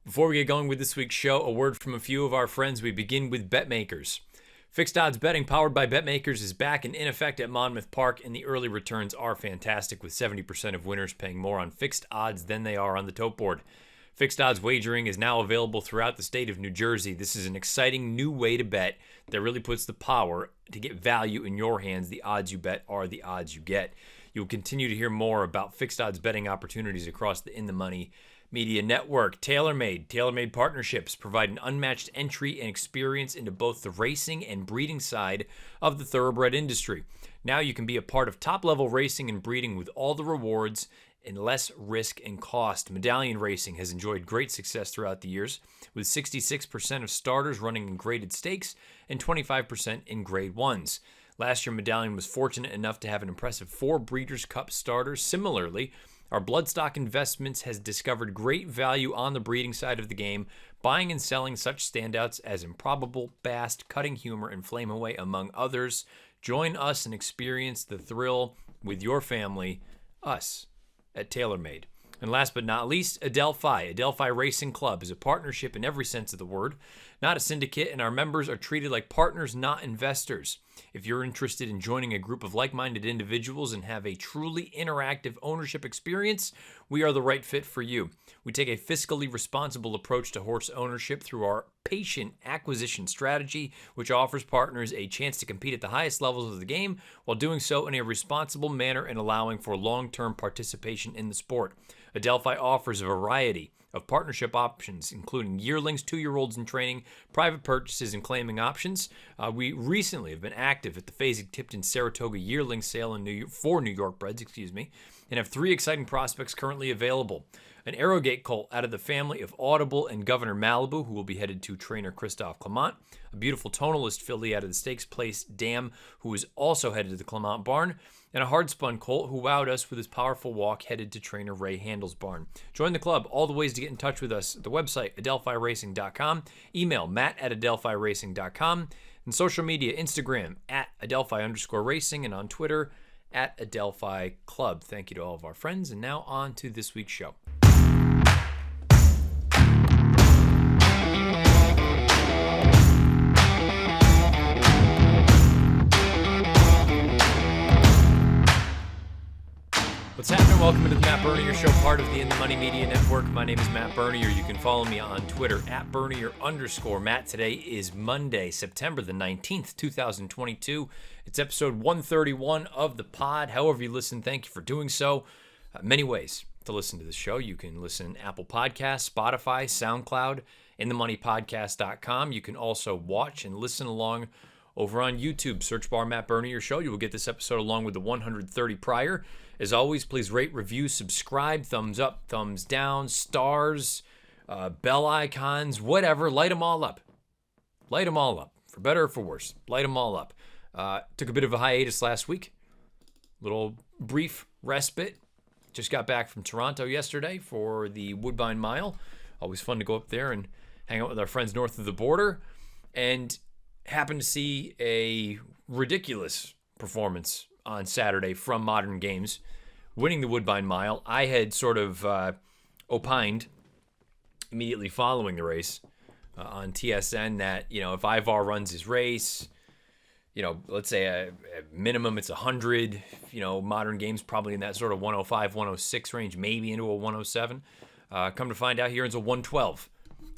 Before we get going with this week's show, a word from a few of our friends. We begin with BetMakers. Fixed odds betting powered by BetMakers is back and in effect at Monmouth Park, and the early returns are fantastic, with 70% of winners paying more on fixed odds than they are on the tote board. Fixed odds wagering is now available throughout the state of New Jersey. This is an exciting new way to bet that really puts the power to get value in your hands. The odds you bet are the odds you get. You'll continue to hear more about fixed odds betting opportunities across the In the Money Media Network. TaylorMade partnerships provide an unmatched entry and experience into both the racing and breeding side of the thoroughbred industry. Now you can be a part of top-level racing and breeding with all the rewards and less risk and cost. Medallion racing has enjoyed great success throughout the years, with 66% of starters running in graded stakes and 25% in grade ones. Last year, Medallion was fortunate enough to have an impressive 4 Breeders' Cup starters. Similarly, our Bloodstock Investments has discovered great value on the breeding side of the game, buying and selling such standouts as Improbable, Bast, Cutting Humor, and Flame Away, among others. Join us and experience the thrill with your family, us, at TaylorMade. And last but not least, Adelphi. Adelphi Racing Club is a partnership in every sense of the word, not a syndicate, and our members are treated like partners, not investors. If you're interested in joining a group of like-minded individuals and have a truly interactive ownership experience, we are the right fit for you. We take a fiscally responsible approach to horse ownership through our patient acquisition strategy, which offers partners a chance to compete at the highest levels of the game while doing so in a responsible manner and allowing for long-term participation in the sport. Adelphi offers a variety of partnership options, including yearlings, 2-year-olds in training, private purchases, and claiming options. We recently have been active at the Fasig-Tipton Saratoga yearling sale in for New York breds, and have 3 exciting prospects currently available. An Arrowgate colt out of the family of Audible and Governor Malibu, who will be headed to trainer Christophe Clement. A beautiful tonalist filly out of the Stakes Place Dam, who is also headed to the Clement barn. And a hard-spun colt who wowed us with his powerful walk, headed to trainer Ray Handel's barn. Join the club. All the ways to get in touch with us: the website, adelphiracing.com, email matt@adelphiracing.com, and social media, Instagram @adelphi_racing, and on Twitter @Adelphi Club. Thank you to all of our friends. And now on to this week's show. What's happening? Welcome to the Matt Bernier Show, part of the In the Money Media Network. My name is Matt Bernier. You can follow me on Twitter @Bernier_Matt. Today is Monday, September the 19th, 2022. It's episode 131 of the pod. However you listen, thank you for doing so. Many ways to listen to this show. You can listen on Apple Podcasts, Spotify, SoundCloud, InTheMoneyPodcast.com. You can also watch and listen along over on YouTube. Search bar Matt Bernier Show. You will get this episode along with the 130 prior. As always, please rate, review, subscribe, thumbs up, thumbs down, stars, bell icons, whatever. Light them all up. Light them all up. For better or for worse. Light them all up. Took a bit of a hiatus last week. Little brief respite. Just got back from Toronto yesterday for the Woodbine Mile. Always fun to go up there and hang out with our friends north of the border. And happened to see a ridiculous performance on Saturday from Modern Games, winning the Woodbine Mile. I had sort of opined immediately following the race on TSN that, if Ivar runs his race, let's say a minimum it's 100, Modern Games probably in that sort of 105, 106 range, maybe into a 107. Come to find out, here it's a 112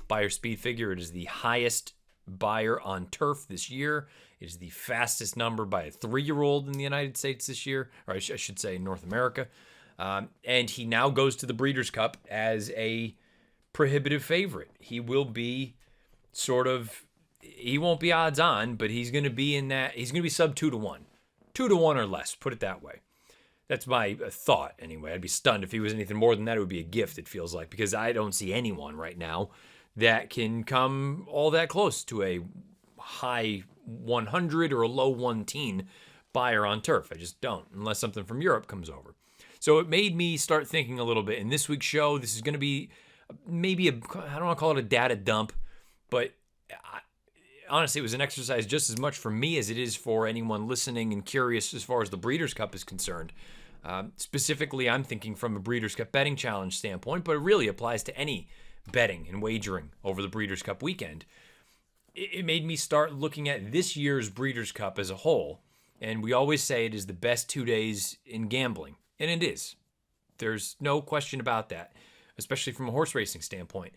Beyer speed figure. It is the highest Beyer on turf this year. It is the fastest number by a 3-year-old in the United States this year, or I should say North America. And he now goes to the Breeders' Cup as a prohibitive favorite. He will be he won't be odds on, but he's going to be he's going to be sub 2-1. 2-1 or less, put it that way. That's my thought anyway. I'd be stunned if he was anything more than that. It would be a gift, it feels like, because I don't see anyone right now that can come all that close to a high 100 or a low 110 Beyer on turf. I just don't, unless something from Europe comes over. So it made me start thinking a little bit. In this week's show, this is going to be maybe I don't want to call it a data dump, but honestly, it was an exercise just as much for me as it is for anyone listening and curious as far as the Breeders' Cup is concerned. Specifically, I'm thinking from a Breeders' Cup betting challenge standpoint, but it really applies to any betting and wagering over the Breeders' Cup weekend, it made me start looking at this year's Breeders' Cup as a whole. And we always say it is the best 2 days in gambling. And it is. There's no question about that, especially from a horse racing standpoint.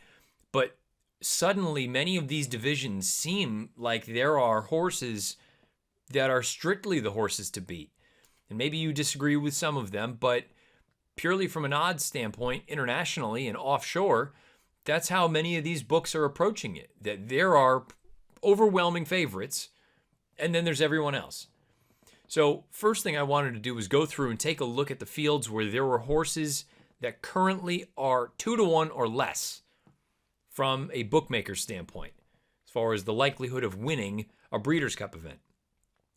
But suddenly, many of these divisions seem like there are horses that are strictly the horses to beat. And maybe you disagree with some of them, but purely from an odds standpoint, internationally and offshore, that's how many of these books are approaching it. That there are overwhelming favorites, and then there's everyone else. So first thing I wanted to do was go through and take a look at the fields where there were horses that currently are 2-1 or less from a bookmaker standpoint, as far as the likelihood of winning a Breeders' Cup event.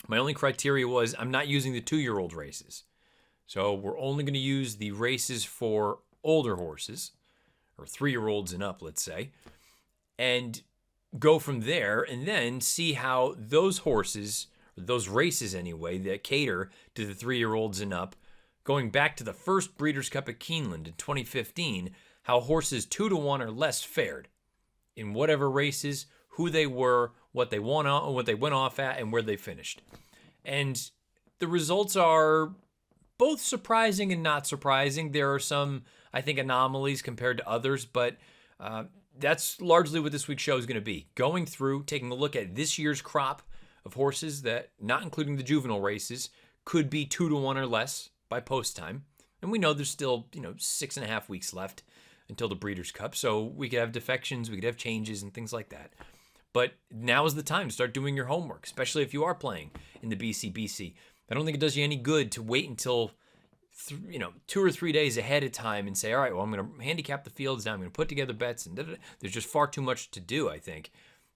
My only criteria was I'm not using the 2-year-old races. So we're only going to use the races for older horses, or 3-year-olds and up, let's say, and go from there and then see how those horses, or those races anyway, that cater to the 3-year-olds and up, going back to the first Breeders' Cup at Keeneland in 2015, how horses 2-1 or less fared in whatever races, who they were, what they went off at, and where they finished. And the results are both surprising and not surprising. There are some, I think, anomalies compared to others, but that's largely what this week's show is going to be. Going through, taking a look at this year's crop of horses that, not including the juvenile races, could be 2-1 or less by post time. And we know there's still, 6.5 weeks left until the Breeders' Cup. So we could have defections, we could have changes and things like that. But now is the time to start doing your homework, especially if you are playing in the BCBC. I don't think it does you any good to wait until 2 or 3 days ahead of time and say, all right, well, I'm going to handicap the fields now. I'm going to put together bets. And there's just far too much to do, I think.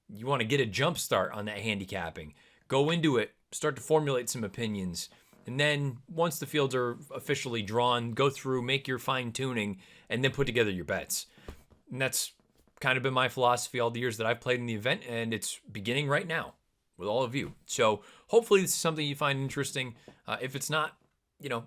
You want to get a jump start on that handicapping. Go into it, start to formulate some opinions. And then once the fields are officially drawn, go through, make your fine tuning, and then put together your bets. And that's kind of been my philosophy all the years that I've played in the event, and it's beginning right now with all of you. So hopefully this is something you find interesting. If it's not,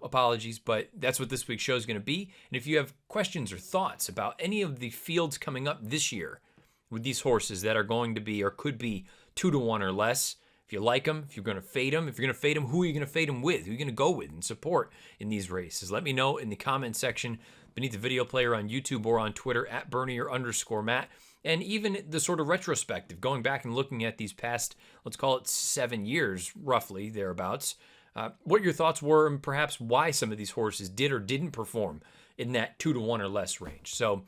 apologies, but that's what this week's show is going to be. And if you have questions or thoughts about any of the fields coming up this year with these horses that are going to be or could be 2-1 or less, if you like them, if you're going to fade them, who are you going to fade them with? Who are you going to go with and support in these races? Let me know in the comment section beneath the video player on YouTube or on Twitter at Bernier_Matt. And even the sort of retrospective, going back and looking at these past, let's call it 7 years, roughly, thereabouts, what your thoughts were and perhaps why some of these horses did or didn't perform in that 2-1 or less range. So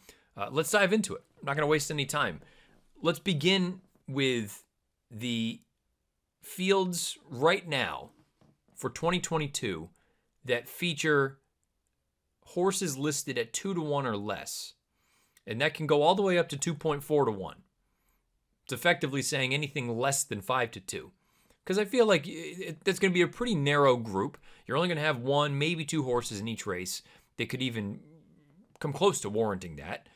let's dive into it. I'm not going to waste any time. Let's begin with the fields right now for 2022 that feature horses listed at 2-1 or less. And that can go all the way up to 2.4-1. It's effectively saying anything less than 5-2. Because I feel like that's going to be a pretty narrow group. You're only going to have 1, maybe 2 horses in each race that could even come close to warranting that.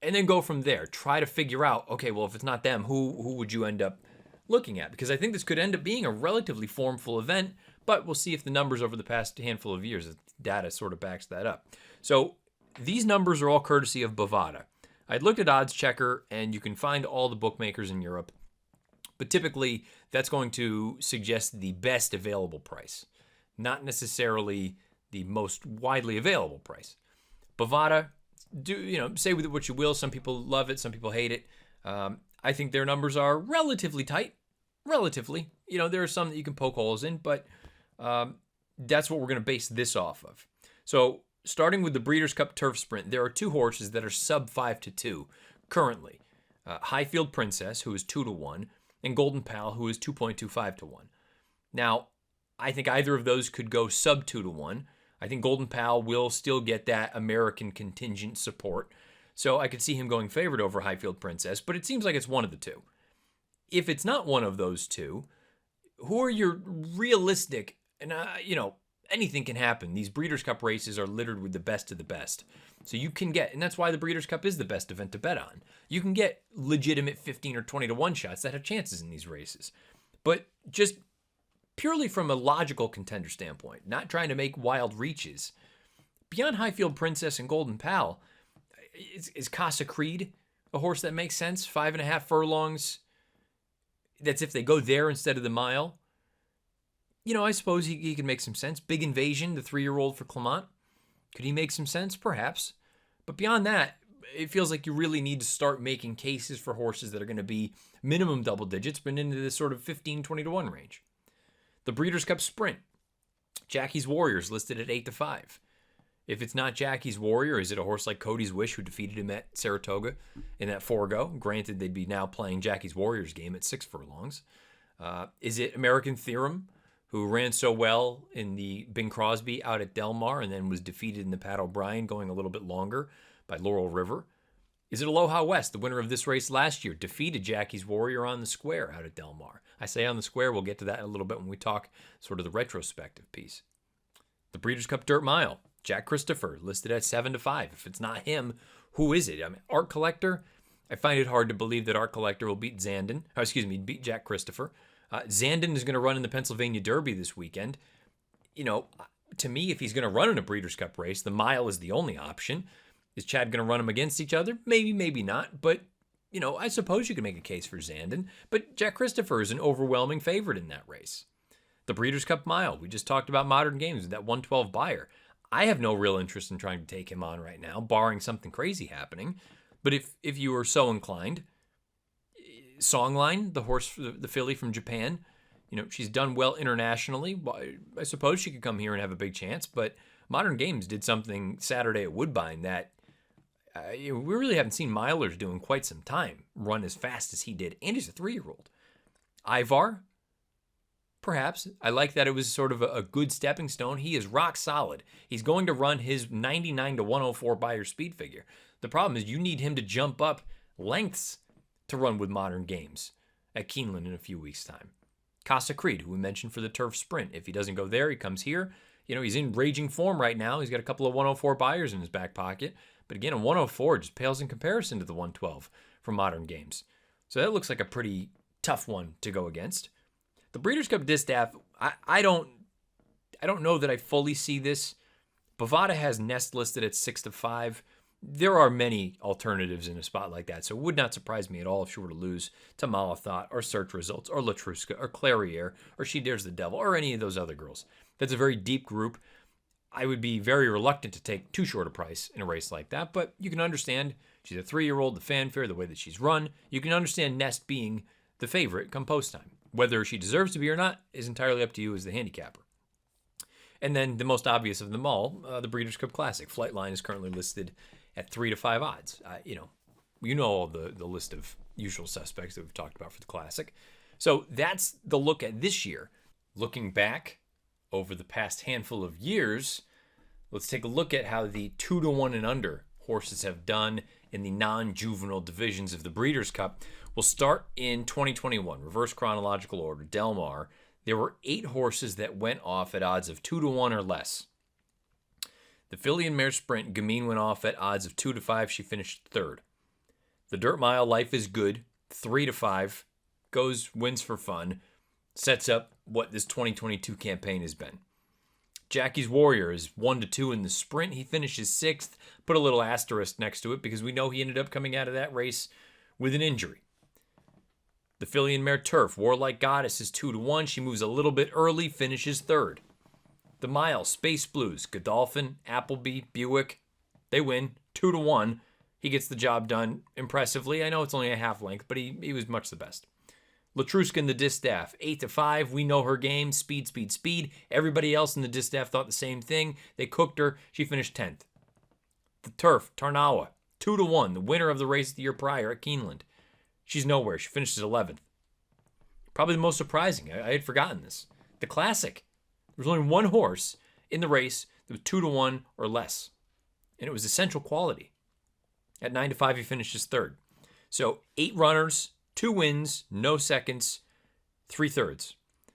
And then go from there. Try to figure out, okay, well, if it's not them, who would you end up looking at? Because I think this could end up being a relatively formful event, but we'll see if the numbers over the past handful of years, the data sort of backs that up. So these numbers are all courtesy of Bovada. I looked at Odds Checker, and you can find all the bookmakers in Europe. But typically, that's going to suggest the best available price, not necessarily the most widely available price. Bovada, say with it what you will. Some people love it, some people hate it. I think their numbers are relatively tight. Relatively. There are some that you can poke holes in, but that's what we're going to base this off of. So starting with the Breeders' Cup Turf Sprint, there are 2 horses that are sub 5-2 currently. Highfield Princess, who is 2-1, and Golden Pal, who is 2.25-1. Now, I think either of those could go sub 2-1. I think Golden Pal will still get that American contingent support. So I could see him going favored over Highfield Princess, but it seems like it's one of the 2. If it's not one of those 2, who are your realistic, and anything can happen. These Breeders' Cup races are littered with the best of the best. So you can get, and that's why the Breeders' Cup is the best event to bet on. You can get legitimate 15 or 20-1 shots that have chances in these races. But just purely from a logical contender standpoint, not trying to make wild reaches, beyond Highfield Princess and Golden Pal, Is Casa Creed a horse that makes sense? 5.5 furlongs. That's if they go there instead of the mile. I suppose he could make some sense. Big Invasion, the 3-year-old for Clement. Could he make some sense? Perhaps. But beyond that, it feels like you really need to start making cases for horses that are going to be minimum double digits, but into this sort of 15, 20 to 1 range. The Breeders' Cup Sprint. Jackie's Warrior's listed at 8-5. If it's not Jackie's Warrior, is it a horse like Cody's Wish, who defeated him at Saratoga in that 4-go? Granted, they'd be now playing Jackie's Warrior's game at 6 furlongs. Is it American Theorem, who ran so well in the Bing Crosby out at Del Mar and then was defeated in the Pat O'Brien going a little bit longer by Laurel River? Is it Aloha West, the winner of this race last year, defeated Jackie's Warrior on the square out at Del Mar? I say on the square, we'll get to that in a little bit when we talk sort of the retrospective piece. The Breeders' Cup Dirt Mile. Jack Christopher, listed at 7-5. If it's not him, who is it? I mean, Art Collector. I find it hard to believe that Art Collector will beat beat Jack Christopher. Zandon is going to run in the Pennsylvania Derby this weekend. To me, if he's going to run in a Breeders' Cup race, the mile is the only option. Is Chad going to run them against each other? Maybe, maybe not. But, I suppose you can make a case for Zandon. But Jack Christopher is an overwhelming favorite in that race. The Breeders' Cup Mile. We just talked about Modern Games with that 112 buyer. I have no real interest in trying to take him on right now, barring something crazy happening. But if you are so inclined, Songline, the horse, the filly from Japan, she's done well internationally. I suppose she could come here and have a big chance. But Modern Games did something Saturday at Woodbine that we really haven't seen milers do in quite some time. Run as fast as he did, and he's a 3-year-old. Ivar. Perhaps. I like that it was sort of a good stepping stone. He is rock solid. He's going to run his 99 to 104 buyer speed figure. The problem is you need him to jump up lengths to run with Modern Games at Keeneland in a few weeks' time. Casa Creed, who we mentioned for the turf sprint. If he doesn't go there, he comes here. He's in raging form right now. He's got a couple of 104 buyers in his back pocket. But again, a 104 just pales in comparison to the 112 from Modern Games. So that looks like a pretty tough one to go against. The Breeders' Cup Distaff, I don't know that I fully see this. Bovada has Nest listed at 6-5. There are many alternatives in a spot like that, so it would not surprise me at all if she were to lose to Malathot or Search Results or Latruska or Clariere or She Dares the Devil or any of those other girls. That's a very deep group. I would be very reluctant to take too short a price in a race like that, but you can understand she's a 3-year-old, the fanfare, the way that she's run. You can understand Nest being the favorite come post time. Whether she deserves to be or not is entirely up to you as the handicapper. And then the most obvious of them all, the Breeders' Cup Classic. Flightline is currently listed at 3-5 odds. You know all the list of usual suspects that we've talked about for the Classic. So that's the look at this year. Looking back over the past handful of years, let's take a look at how the 2-1 and under horses have done in the non-juvenile divisions of the Breeders' Cup. We'll start in 2021, reverse chronological order. Del Mar, there were 8 horses that went off at odds of 2-1 or less. The filly and mare sprint, Gamine went off at odds of 2-5. She finished 3rd. The Dirt Mile, Life is Good, 3-5. Wins for fun. Sets up what this 2022 campaign has been. Jackie's Warrior is 1-2 in the sprint. He finishes 6th. Put a little asterisk next to it because we know he ended up coming out of that race with an injury. The filly and mare Turf, Warlike Goddess is 2-1. She moves a little bit early, finishes 3rd. The mile, Space Blues, Godolphin, Appleby, Buick, they win 2-1. He gets the job done impressively. I know it's only a half length, but he was much the best. Latruska in the Distaff, 8-5. We know her game, speed, speed, speed. Everybody else in the Distaff thought the same thing. They cooked her. She finished 10th. The Turf, Tarnawa, 2-1. The winner of the race the year prior at Keeneland. She's nowhere. She finishes 11th. Probably the most surprising. I had forgotten this. The Classic. There was only one horse in the race that was 2-1 or less. And it was Essential Quality. At 9-5, he finishes 3rd. So 8 runners, 2 wins, no seconds, 3/3.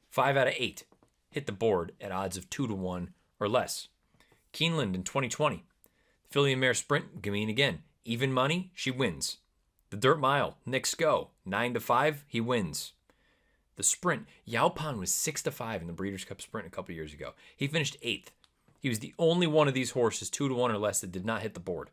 5 out of 8 hit the board at odds of 2-1 or less. Keeneland in 2020. Filly and mare sprint, Gamine again. Even money, she wins. The Dirt Mile, Nick Sko, 9-5, he wins. The sprint, Yaupan was 6-5 in the Breeders' Cup Sprint a couple years ago. He finished 8th. He was the only one of these horses, 2-1 or less, that did not hit the board.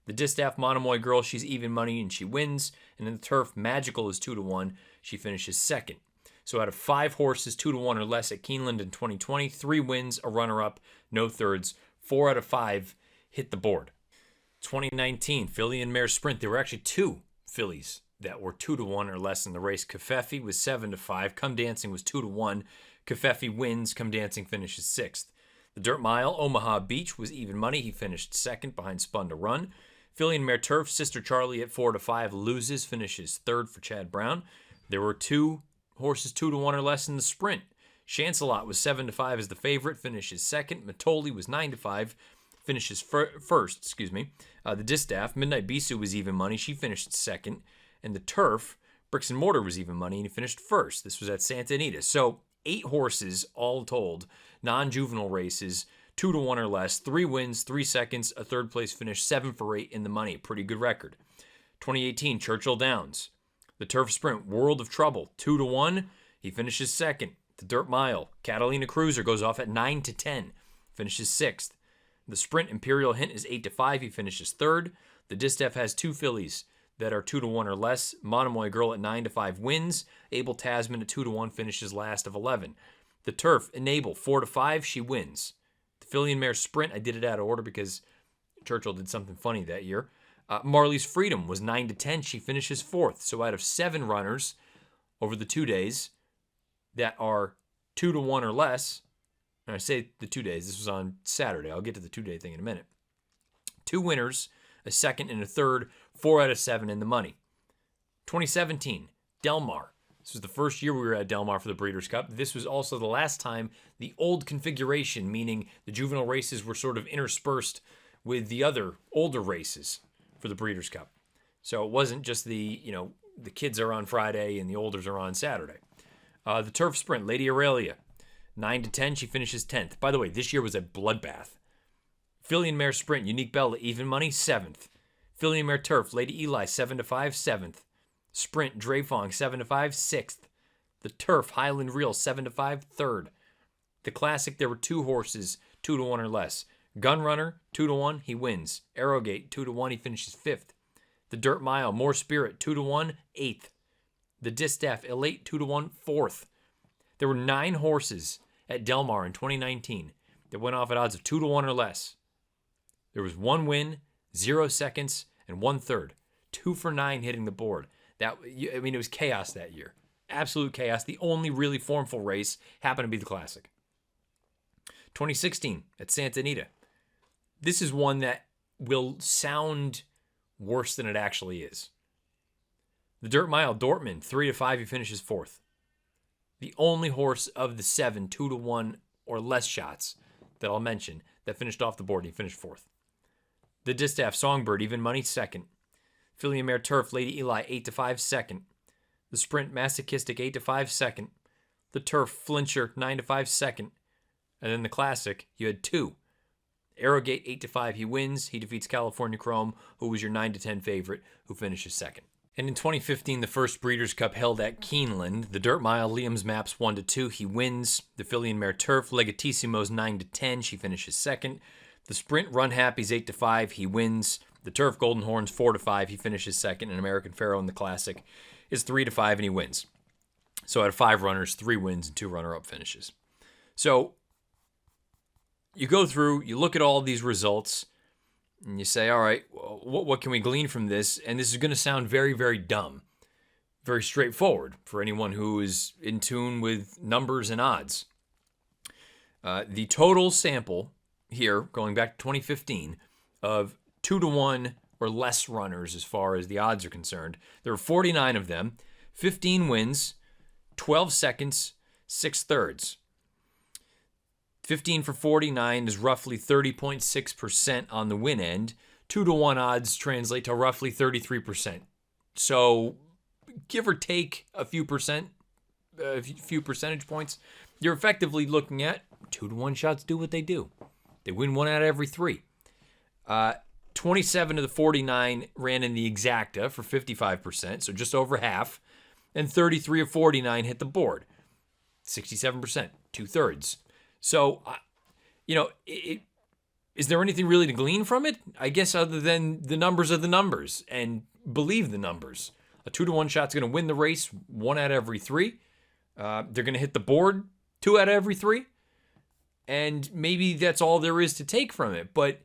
The Distaff Monomoy Girl, she's even money and she wins. And in the turf, Magical is 2-1. She finishes second. So out of 5 horses, 2-1 or less at Keeneland in 2020, 3 wins, a runner-up, no thirds. 4 out of 5 hit the board. 2019, filly and mare sprint. There were actually 2 fillies that were 2-1 or less in the race. Covfefe was 7-5. Come Dancing was 2-1. Covfefe wins. Come Dancing finishes 6th. The Dirt Mile, Omaha Beach was even money. He finished second behind Spun to Run. Filly and mare turf, Sister Charlie at 4-5 loses, finishes third for Chad Brown. There were 2 horses 2-1 or less in the sprint. Chancelot was 7-5 as the favorite, finishes second. Matoli was 9-5, finishes first. The Distaff, Midnight Bisou was even money. She finished second. And the turf, Bricks and Mortar was even money, and he finished first. This was at Santa Anita. So 8 horses all told, non-juvenile races, 2-1 or less, 3 wins, 3 seconds, a third place finish, 7 for 8 in the money. Pretty good record. 2018, Churchill Downs. The turf sprint, World of Trouble, 2-1. He finishes second. The Dirt Mile, Catalina Cruiser goes off at 9-10, finishes 6th. The sprint, Imperial Hint, is 8-5. He finishes third. The Distaff has 2 fillies that are 2-1 or less. Monomoy Girl at 9-5 wins. Abel Tasman at 2-1 finishes last of 11. The turf, Enable, 4-5. She wins. The filly and mare sprint, I did it out of order because Churchill did something funny that year. Marley's Freedom was 9-10. She finishes 4th. So out of 7 runners over the 2 days that are 2-1 or less, and I say the 2 days, this was on Saturday. I'll get to the 2-day thing in a minute. 2 winners, a second and a third, 4 out of 7 in the money. 2017, Del Mar. This was the first year we were at Del Mar for the Breeders' Cup. This was also the last time the old configuration, meaning the juvenile races were sort of interspersed with the other older races for the Breeders' Cup. So it wasn't just the kids are on Friday and the olders are on Saturday. The turf sprint, Lady Aurelia, 9-10. She finishes 10th. By the way, this year was a bloodbath. Filly and mare sprint, Unique Bella, even money, 7th. Filly and mare turf, Lady Eli, 7-5, 7th. Sprint, Drefong, 7-5, 6th. The turf, Highland Reel, 7-5, 3rd. The classic, there were 2 horses, 2-1 or less. Gunrunner, 2-1, he wins. Arrowgate, 2-1, he finishes 5th. The Dirt Mile, More Spirit, 2-1, 8th. The Distaff, Elate, 2-1, 4th. There were 9 horses at Del Mar in 2019 that went off at odds of 2-1 or less. There was 1 win, 0 seconds, and 1/3. 2 for 9 hitting the board. It was chaos that year. Absolute chaos. The only really formful race happened to be the Classic. 2016 at Santa Anita. This is one that will sound worse than it actually is. The Dirt Mile, Dortmund, 3-5, he finishes 4th. The only horse of the 7 2-1 or less shots that I'll mention that finished off the board, and he finished 4th. The Distaff, Songbird, even money, 2nd. Filly and mare turf, Lady Eli, 8-5, 2nd. The sprint, Masochistic, 8-5, 2nd. The turf, Flincher, 9-5, 2nd. And then the Classic, you had 2. Arrowgate, 8-5, he wins. He defeats California Chrome, who was your 9-10 favorite, who finishes 2nd. And in 2015, the first Breeders' Cup held at Keeneland. The Dirt Mile, Liam's Maps, 1-2, he wins. The filly and mare turf, Legatissimo's 9-10, she finishes 2nd. The sprint, Run Happy's 8-5, he wins. The turf, Golden Horns, 4-5, he finishes 2nd. And American Pharaoh in the Classic is 3-5, and he wins. So out of 5 runners, 3 wins and 2 runner-up finishes. So you go through, you look at all these results, and you say, all right, what can we glean from this? And this is going to sound very, very dumb, very straightforward for anyone who is in tune with numbers and odds. The total sample here, going back to 2015, of 2-1 or less runners as far as the odds are concerned, there are 49 of them, 15 wins, 12 seconds, 6/3. 15 for 49 is roughly 30.6% on the win end. 2-1 odds translate to roughly 33%. So give or take a few percentage points, you're effectively looking at 2-1 shots do what they do. They win 1 out of every 3. 27 of the 49 ran in the exacta for 55%, so just over half. And 33 of 49 hit the board, 67%, 2/3. So, Is there anything really to glean from it? I guess other than the numbers are the numbers and believe the numbers. A 2-to-1 shot's going to win the race 1 out of every 3. They're going to hit the board 2 out of every 3. And maybe that's all there is to take from it. But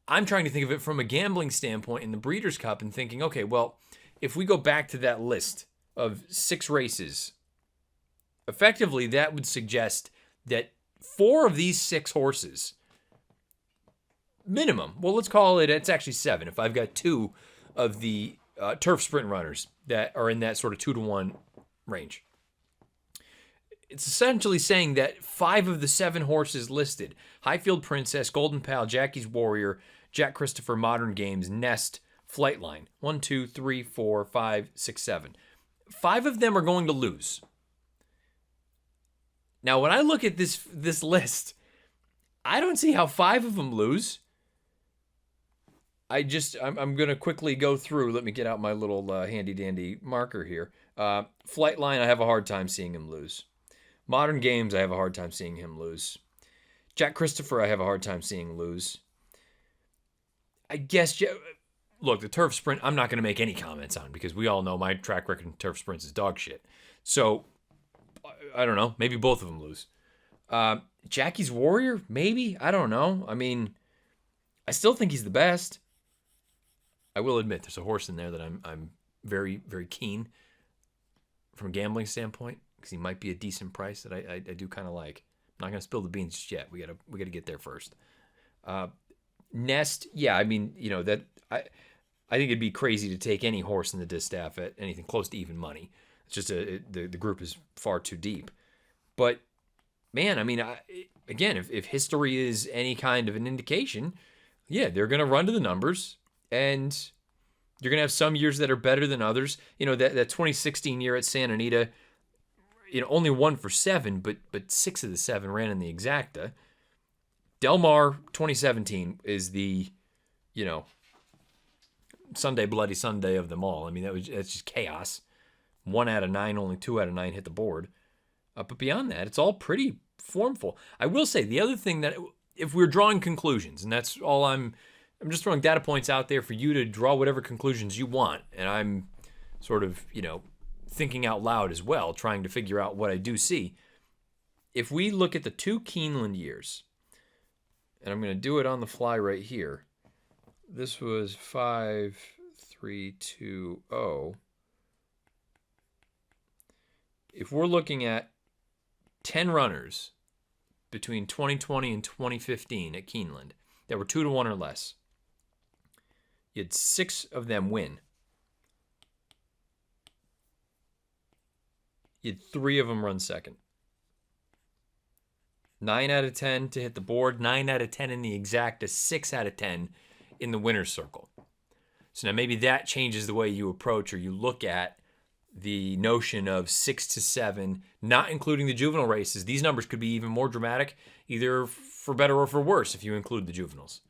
I'm trying to think of it from a gambling standpoint in the Breeders' Cup and thinking, okay, well, if we go back to that list of 6 races, effectively that would suggest that 4 of these 6 horses, minimum, well, let's call it, it's actually 7. If I've got 2 of the turf sprint runners that are in that sort of 2-to-1 range, it's essentially saying that 5 of the 7 horses listed, Highfield Princess, Golden Pal, Jackie's Warrior, Jack Christopher, Modern Games, Nest, Flightline, 1, 2, 3, 4, 5, 6, 7. 5 of them are going to lose. Now, when I look at this list, I don't see how 5 of them lose. I'm going to quickly go through. Let me get out my little handy-dandy marker here. Flightline, I have a hard time seeing him lose. Modern Games, I have a hard time seeing him lose. Jack Christopher, I have a hard time seeing lose. I guess, look, the turf sprint, I'm not going to make any comments on because we all know my track record in turf sprints is dog shit. So, I don't know. Maybe both of them lose. Jackie's Warrior, maybe. I don't know. I mean, I still think he's the best. I will admit there's a horse in there that I'm very, very keen from a gambling standpoint because he might be a decent price that I do kind of like. I'm not going to spill the beans just yet. We gotta get there first. Nest, yeah, I mean, that I think it'd be crazy to take any horse in the distaff at anything close to even money. It's just the group is far too deep. But man, I mean, again, if history is any kind of an indication, yeah, they're going to run to the numbers, and you're going to have some years that are better than others. That 2016 year at Santa Anita, only 1 for 7, but 6 of the 7 ran in the exacta. Del Mar 2017 is the, Sunday Bloody Sunday of them all. I mean, that's just chaos. 1 out of 9, only 2 out of 9 hit the board. But beyond that, it's all pretty formful. I will say the other thing that if we're drawing conclusions, and that's all I'm just throwing data points out there for you to draw whatever conclusions you want. And I'm sort of, thinking out loud as well, trying to figure out what I do see. If we look at the 2 Keeneland years, and I'm going to do it on the fly right here. This was 5, 3, 2, 0. If we're looking at 10 runners between 2020 and 2015 at Keeneland that were 2-to-1 or less, you had 6 of them win. You had 3 of them run second. 9 out of 10 to hit the board, 9 out of 10 in the exacta, 6 out of 10 in the winner's circle. So now maybe that changes the way you approach or you look at the notion of 6 to 7, not including the juvenile races. These numbers could be even more dramatic, either for better or for worse if you include the juveniles.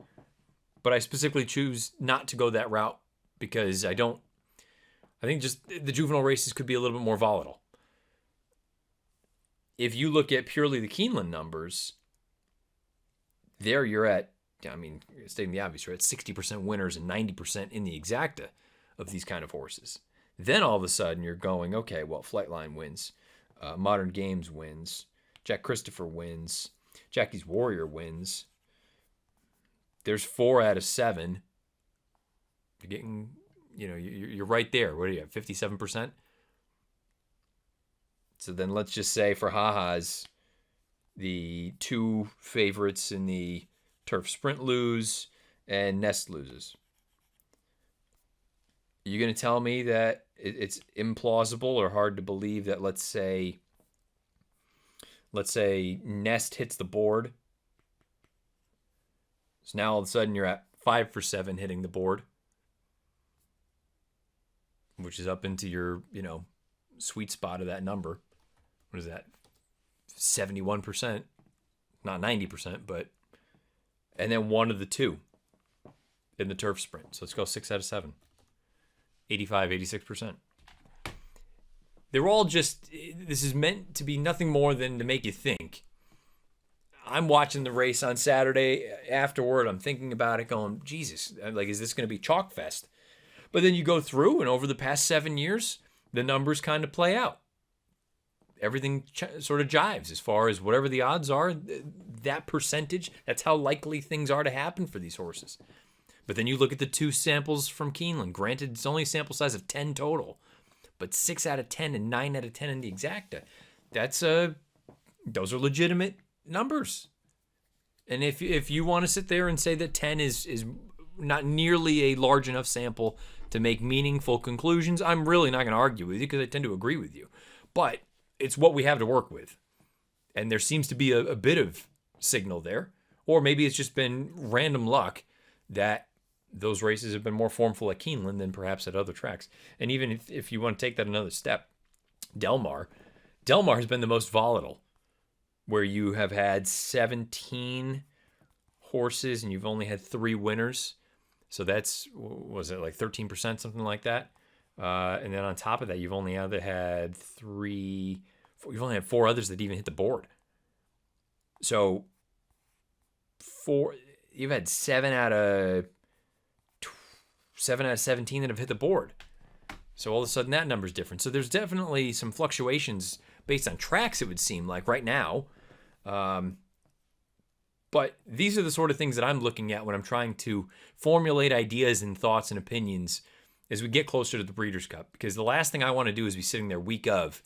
But I specifically choose not to go that route because I think just the juvenile races could be a little bit more volatile. If you look at purely the Keeneland numbers, there you're at, stating the obvious, you're at 60% winners and 90% in the exacta of these kind of horses. Then all of a sudden you're going, okay, well, Flightline wins. Modern Games wins. Jack Christopher wins. Jackie's Warrior wins. There's 4 out of 7. You're getting, you're right there. What do you have, 57%? So then let's just say for ha-has, the 2 favorites in the turf sprint lose and Nest loses. Are you going to tell me that it's implausible or hard to believe that let's say Nest hits the board? So now all of a sudden you're at 5 for 7 hitting the board, which is up into your, sweet spot of that number. What is that? 71%, not 90%, but, and then 1 of the 2 in the turf sprint. So let's go 6 out of 7, 85, 86%. They're all just, this is meant to be nothing more than to make you think. I'm watching the race on Saturday. Afterward, I'm thinking about it going, Jesus, like, is this going to be Chalkfest? But then you go through, and over the past 7 years, the numbers kind of play out. Everything sort of jives as far as whatever the odds are, that percentage, that's how likely things are to happen for these horses. But then you look at the 2 samples from Keeneland. Granted, it's only a sample size of 10 total, but 6 out of 10 and 9 out of 10 in the exacta. Those are legitimate numbers. And if you want to sit there and say that 10 is not nearly a large enough sample to make meaningful conclusions, I'm really not going to argue with you because I tend to agree with you. But it's what we have to work with. And there seems to be a bit of signal there. Or maybe it's just been random luck that those races have been more formful at Keeneland than perhaps at other tracks. And even if you want to take that another step, Del Mar has been the most volatile, where you have had 17 horses and you've only had 3 winners. So that's, was it like 13%, something like that? And then on top of that, you've only had 4 others that even hit the board. So you've had 7 out of 17 that have hit the board. So all of a sudden that number's different. So there's definitely some fluctuations based on tracks, it would seem like right now. But these are the sort of things that I'm looking at when I'm trying to formulate ideas and thoughts and opinions as we get closer to the Breeders' Cup. Because the last thing I want to do is be sitting there week of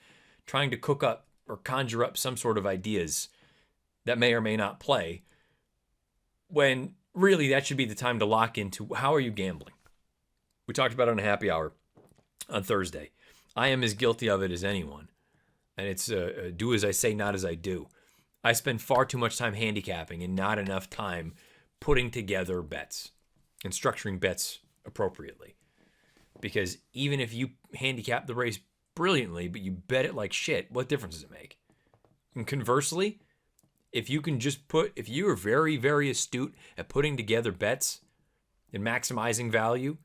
trying to cook up or conjure up some sort of ideas that may or may not play, when really that should be the time to lock into how are you gambling. We talked about it on a happy hour on Thursday. I am as guilty of it as anyone. And it's do as I say, not as I do. I spend far too much time handicapping and not enough time putting together bets and structuring bets appropriately. Because even if you handicap the race brilliantly, but you bet it like shit, what difference does it make? And conversely, if you are very, very astute at putting together bets and maximizing value,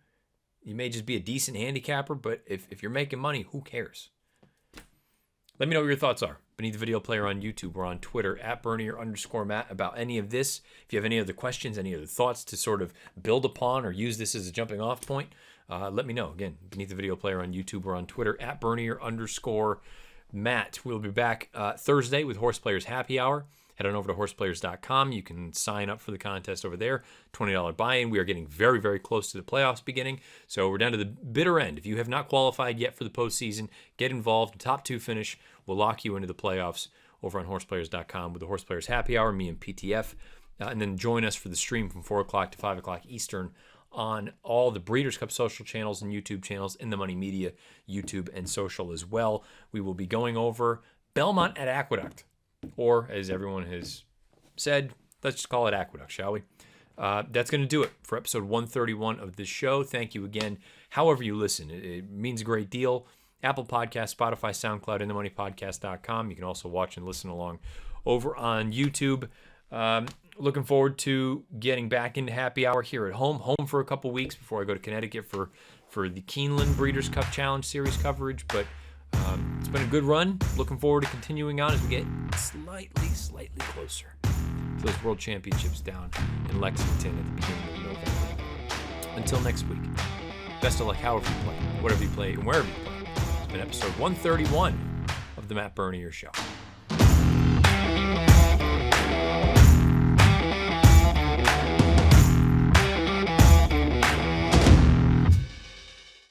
you may just be a decent handicapper, but if you're making money, who cares? Let me know what your thoughts are beneath the video player on YouTube or on Twitter at Bernier_Matt about any of this. If you have any other questions, any other thoughts to sort of build upon or use this as a jumping off point, let me know. Again, beneath the video player on YouTube or on Twitter at Bernier_Matt. We'll be back Thursday with Horse Players Happy Hour. Head on over to horseplayers.com. You can sign up for the contest over there. $20 buy-in. We are getting very, very close to the playoffs beginning. So we're down to the bitter end. If you have not qualified yet for the postseason, get involved. Top 2 finish will lock you into the playoffs over on horseplayers.com with the Horse Players Happy Hour, me and PTF. And then join us for the stream from 4 o'clock to 5 o'clock Eastern on all the Breeders' Cup social channels and YouTube channels, in the Money Media, YouTube and social as well. We will be going over Belmont at Aqueduct. Or, as everyone has said, let's just call it Aqueduct, shall we? That's going to do it for episode 131 of this show. Thank you again. However you listen, it means a great deal. Apple Podcasts, Spotify, SoundCloud, InTheMoneyPodcast.com. You can also watch and listen along over on YouTube. Looking forward to getting back into happy hour here at home. Home for a couple weeks before I go to Connecticut for the Keeneland Breeders' Cup Challenge Series coverage. But it's been a good run. Looking forward to continuing on as we get slightly closer to those World Championships down in Lexington at the beginning of November. Until next week, best of luck however you play, whatever you play, and wherever you play. It's been episode 131 of The Matt Bernier Show.